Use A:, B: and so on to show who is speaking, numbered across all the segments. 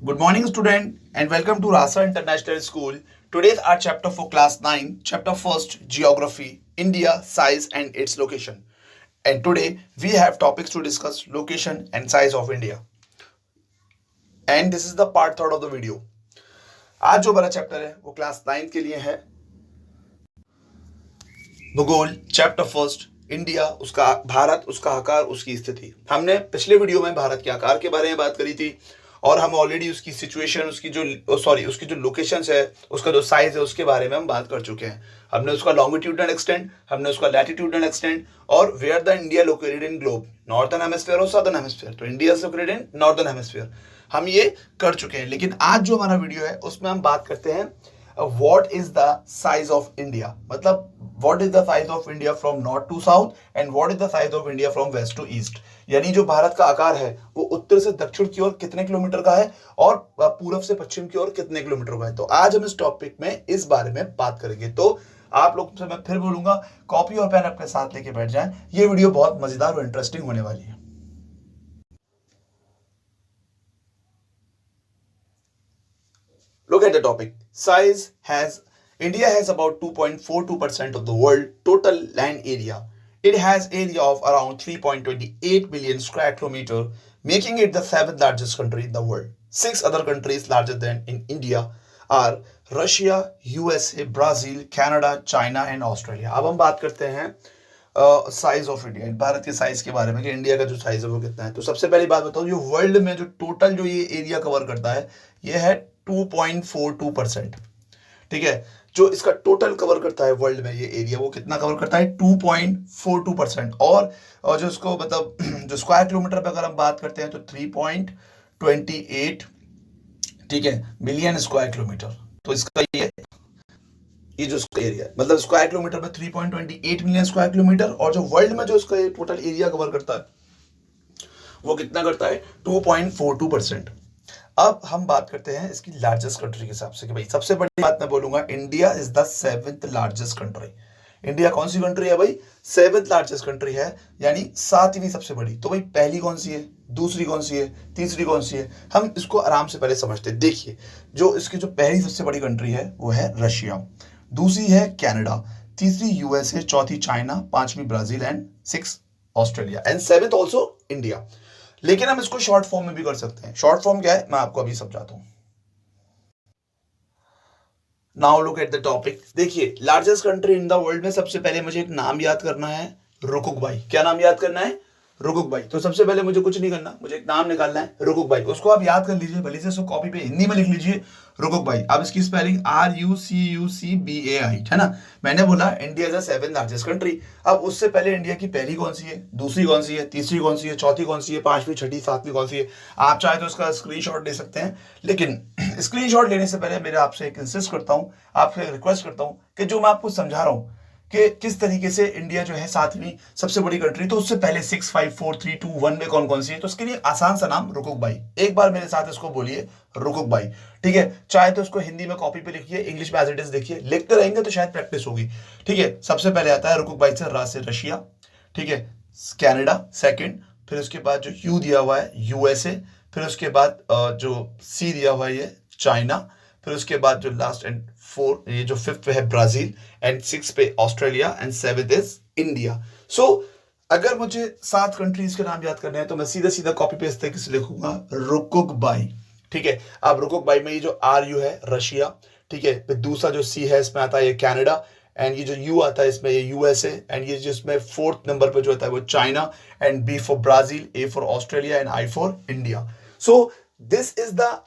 A: Good morning, student, and welcome to Rasa International School. Today's our chapter for class 9, chapter first, Geography, India, size and its location. And today we have topics to discuss location and size of India. And this is the part third of the video. आज जो बड़ा chapter है वो class 9 के लिए है भूगोल chapter first India उसका भारत उसका आकार उसकी स्थिति। हमने पिछले वीडियो में भारत के आकार के बारे में बात करी थी और हम ऑलरेडी उसकी सिचुएशन उसकी जो लोकेशंस है उसका जो साइज है उसके बारे में हम बात कर चुके हैं। हमने उसका लॉन्गिट्यूडनल एक्सटेंट, हमने उसका लैटिट्यूडनल एक्सटेंट और where the India located in globe, northern hemisphere और सदर्न हेमिस्फीयर। तो India is located in northern hemisphere, हम ये कर चुके हैं। लेकिन आज जो हमारा वीडियो है उसमें हम बात करते हैं what is the size of India, मतलब what is the size of India from north to south and what is the size of India from west to east। यानी जो भारत का आकार है वो उत्तर से दक्षिण की ओर कितने किलोमीटर का है और पूर्व से पश्चिम की ओर कितने किलोमीटर का है। तो आज हम इस टॉपिक में इस बारे में बात करेंगे। तो आप लोग से मैं फिर बोलूंगा कॉपी और पेन अपने साथ लेके बैठ जाएं, ये वीडियो बहुत मजेदार और इंटरेस्टिंग होने वाली है। Look at the topic. India has about 2.42% of the world total land area. It has area of around 3.28 million square kilometer, making it the seventh largest country in the world. Six other countries larger than in India are Russia, USA, Brazil, Canada, China and Australia. अब हम बात करते हैं size of India, Bharat के size के बारे में कि इंडिया का जो साइज है वो कितना है। तो सबसे पहली बात बताओ, जो वर्ल्ड में जो टोटल जो ये एरिया कवर करता है ये है 2.42%। ठीक है, जो इसका टोटल कवर करता है वर्ल्ड में ये एरिया वो कितना कवर करता है 2.42%। और जो इसको मतलब जो स्क्वायर किलोमीटर पे अगर हम बात करते हैं तो 3.28 ठीक है मिलियन स्क्वायर किलोमीटर। तो इसका ये जो इसका एरिया है मतलब स्क्वायर किलोमीटर में 3.28 मिलियन स्क्वायर किलोमीटर और जो वर्ल्ड में जो इसका टोटल एरिया कवर करता है वो कितना करता है 2.42%। अब हम बात करते हैं इसकी लार्जेस्ट कंट्री के हिसाब से कि भाई सबसे बड़ी बात मैं बोलूंगा India is the seventh largest country. India कौन सी कंट्री है भाई? सेवेंथ लार्जेस्ट कंट्री है, यानी सातवीं सबसे बड़ी। तो भाई पहली कौन सी है, दूसरी कौन सी है, तीसरी कौन सी है, हम इसको आराम से पहले समझते हैं। देखिए जो इसकी जो पहली सबसे बड़ी कंट्री है वो है रशिया, दूसरी है कनाडा, तीसरी यूएसए, चौथी चाइना, पांचवी Brazil and six Australia and seventh also India. लेकिन हम इसको शॉर्ट फॉर्म में भी कर सकते हैं। शॉर्ट फॉर्म क्या है मैं आपको अभी समझाता हूं। Now look at the topic. देखिए largest country in the world में सबसे पहले मुझे एक नाम याद करना है, रुकुक भाई। क्या नाम याद करना है? रुकुक भाई। तो सबसे पहले मुझे कुछ नहीं करना, मुझे एक नाम निकालना है रुकुक भाई। उसको आप याद कर लीजिए, भले से उसको कॉपी पे हिंदी में लिख लीजिए रुकुक भाई। अब इसकी स्पेलिंग RUCUCBAI है ना। मैंने बोला India is the seventh largest country. अब उससे पहले इंडिया की पहली कौन सी है, दूसरी कौन सी है, तीसरी कौन सी है, चौथी कौन सी है, पांचवी, छठी, सातवीं कौन सी है। आप चाहे तो इसका स्क्रीनशॉट ले सकते हैं, लेकिन स्क्रीनशॉट लेने से पहले मेरे आपसे एक इंसिस्ट करता हूं, आपसे रिक्वेस्ट करता हूं कि जो मैं आपको समझा रहा हूं कि किस तरीके से इंडिया जो है सातवीं सबसे बड़ी कंट्री, तो उससे पहले 6, 5, 4, 3, 2, 1 में कौन कौन सी है। तो इसके लिए आसान सा नाम रुकुक भाई। एक बार मेरे साथ इसको बोलिए रुकुक भाई। ठीक है, चाहे तो इसको हिंदी में कॉपी पे लिखिए, इंग्लिश में एज इट इज देखिए, लिखते रहेंगे तो शायद प्रैक्टिस होगी। ठीक है, सबसे पहले आता है रुकुक भाई से रा से रशिया, ठीक है, कनाडा सेकंड, फिर उसके बाद जो यू दिया हुआ है यूएसए, फिर उसके बाद जो सी दिया हुआ है चाइना, फिर उसके बाद जो लास्ट एंड फोर ये जो फिफ्थ पे है ब्राजील एंड सिक्स पे Australia and seventh is India. So अगर मुझे 7 कंट्रीज के नाम याद करने हैं तो मैं सीधा सीधा कॉपी पेस्ट तरीके से लिखूंगा रुकुक भाई। ठीक है, अब रुकुक भाई में ये जो RU है रशिया, ठीक है, फिर दूसरा जो C है इसमें आता है ये कनाडा, एंड ये जो U आता है इसमें ये यूएसए, एंड ये जिसमें फोर्थ नंबर पे जो आता है वो China, and B for Brazil, A for Australia and I for India. So this is the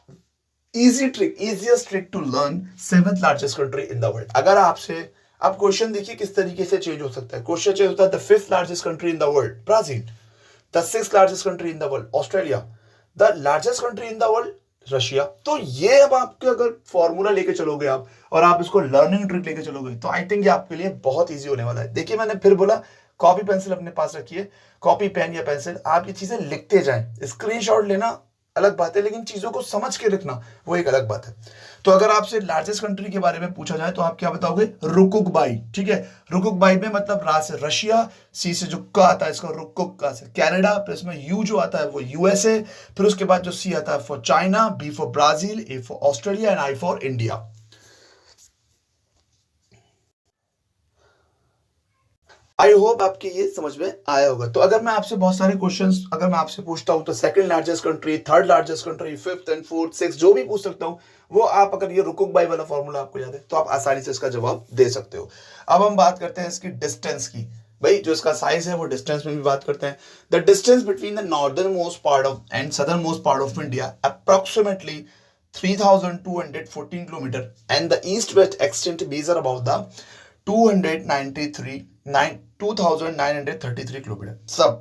A: easiest trick to learn seventh largest country in the world। अगर आपसे आप क्वेश्चन देखिए किस तरीके से चेंज हो सकता है। क्वेश्चन चेंज होता है the fifth largest country in the world Brazil, the sixth largest country in the world Australia, the largest country in the world Russia. तो ये अब आपके अगर फॉर्मूला लेके चलोगे आप और आप इसको लर्निंग ट्रिक लेके चलोगे तो आई थिंक ये आपके लिए बहुत ईजी होने वाला है। देखिए मैंने फिर बोला कॉपी पेंसिल अपने पास रखिए, कॉपी पेन या पेंसिल, आप ये चीजें लिखते जाएं। स्क्रीनशॉट लेना अलग बात है, लेकिन चीजों को समझ के लिखना वो एक अलग बात है। तो अगर आपसे लार्जेस्ट कंट्री के बारे में पूछा जाए तो आप क्या बताओगे? रुकुगबाई। ठीक है, रुकुगबाई में मतलब रा से रशिया, सी से जो का आता है इसका रुकुग का से कनाडा, फिर इसमें यू जो आता है वो यूएसए, फिर उसके बाद जो सी आता है for China, B for Brazil, A for Australia and I for India. I hope आपके ये समझ में आया होगा। तो अगर मैं आपसे बहुत सारे क्वेश्चंस अगर मैं आपसे पूछता हूं तो second largest country, third largest country, fifth and fourth, six जो भी पूछ सकता हूं, वो आप अगर ये रुकुगबाई वाला फॉर्मूला आपको याद है तो आप आसानी से इसका जवाब दे सकते हो। अब हम बात करते हैं इसकी डिस्टेंस की। भाई जो इसका साइज है वो डिस्टेंस में भी बात करते हैं। The distance between the northern most part of and southern most part of India approximately 3214 kilometre and the east west extent measure about the 2933 kilometre.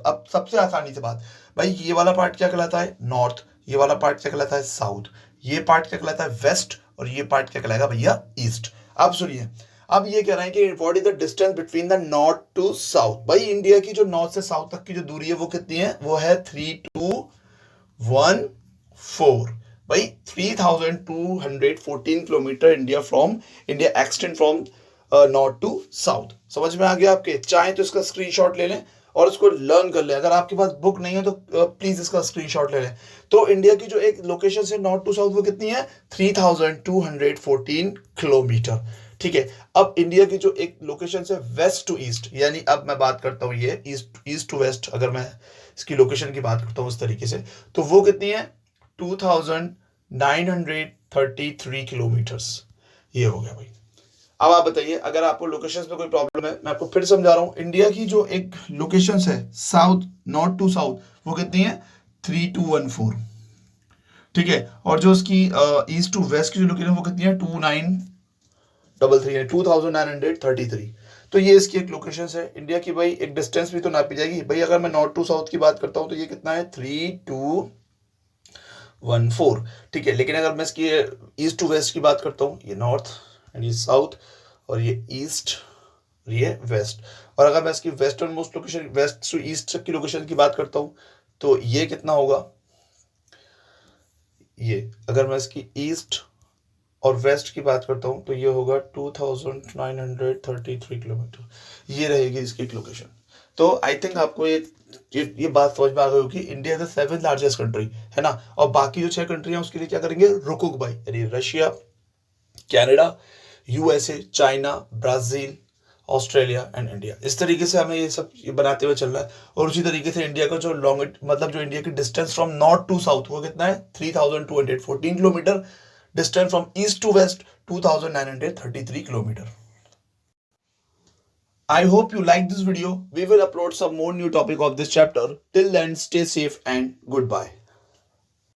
A: अब सबसे आसानी से बात, भाई ये वाला पार्ट क्या कहलाता है? नॉर्थ। ये वाला पार्ट क्या कहलाता है? साउथ। ये पार्ट क्या कहलाता है? वेस्ट। और ये पार्ट क्या कहलाएगा भैया? ईस्ट। अब सुनिए, अब ये कह रहे हैं कि what is the distance between the north to south. भाई इंडिया की जो नॉर्थ से साउथ तक की जो दूरी है वो कितनी है? वो है 3214। भाई 3214 kilometre India extend from north to south. समझ में आ गया आपके? चाहे तो इसका स्क्रीनशॉट ले लें और इसको लर्न कर लें। अगर आपके पास बुक नहीं है तो प्लीज इसका स्क्रीनशॉट ले लें। तो इंडिया की जो एक लोकेशन से नॉर्थ टू साउथ वो कितनी है? 3214 किलोमीटर। ठीक है, अब इंडिया की जो एक लोकेशन से वेस्ट टू ईस्ट, यानी अब मैं बात करता हूं ये ईस्ट टू वेस्ट, अगर मैं इसकी लोकेशन की बात करता हूं इस तरीके से, तो वो कितनी है? 2933 किलोमीटर्स। ये हो गया भाई। अब आप बताइए, अगर आपको लोकेशंस में कोई प्रॉब्लम है, मैं आपको फिर समझा रहा हूं। इंडिया की जो एक लोकेशंस है साउथ, नॉर्थ टू साउथ, वो कितनी है? 3214। ठीक है, और जो उसकी ईस्ट टू वेस्ट की जो लोकेशन वो कितनी है? 2933। तो ये इसकी एक लोकेशन है इंडिया की। भाई एक डिस्टेंस भी तो नापी जाएगी। भाई अगर मैं नॉर्थ टू साउथ की बात करता हूं तो ये कितना है? 3214। ठीक है, लेकिन अगर मैं इसकी ईस्ट टू वेस्ट की बात करता हूँ, ये नॉर्थ एंड ये साउथ और ये ईस्ट और ये वेस्ट, और अगर मैं इसकी western most location, west to east की लोकेशन की बात करता हूं तो ये कितना होगा? ये अगर मैं इसकी ईस्ट और वेस्ट की बात करता हूं तो ये होगा 2933 किलोमीटर। ये रहेगी इसकी एक लोकेशन। तो आई थिंक आपको ये बात समझ में आ गई होगी। India is the seventh largest country, है ना? और बाकी जो 6 कंट्री हैं उसके लिए क्या करेंगे? रुकुगबाई, यानी Russia, Canada, USA, China, Brazil, Australia and India. इस तरीके से हमें ये बनाते हुए चलना है। और उसी तरीके से इंडिया का जो मतलब जो इंडिया की distance from north to south वो कितना है? 3214 kilometre. Distance from east to west 2933 kilometers. I hope you like this video. We will upload some more new topic of this chapter. Till then, stay safe and goodbye.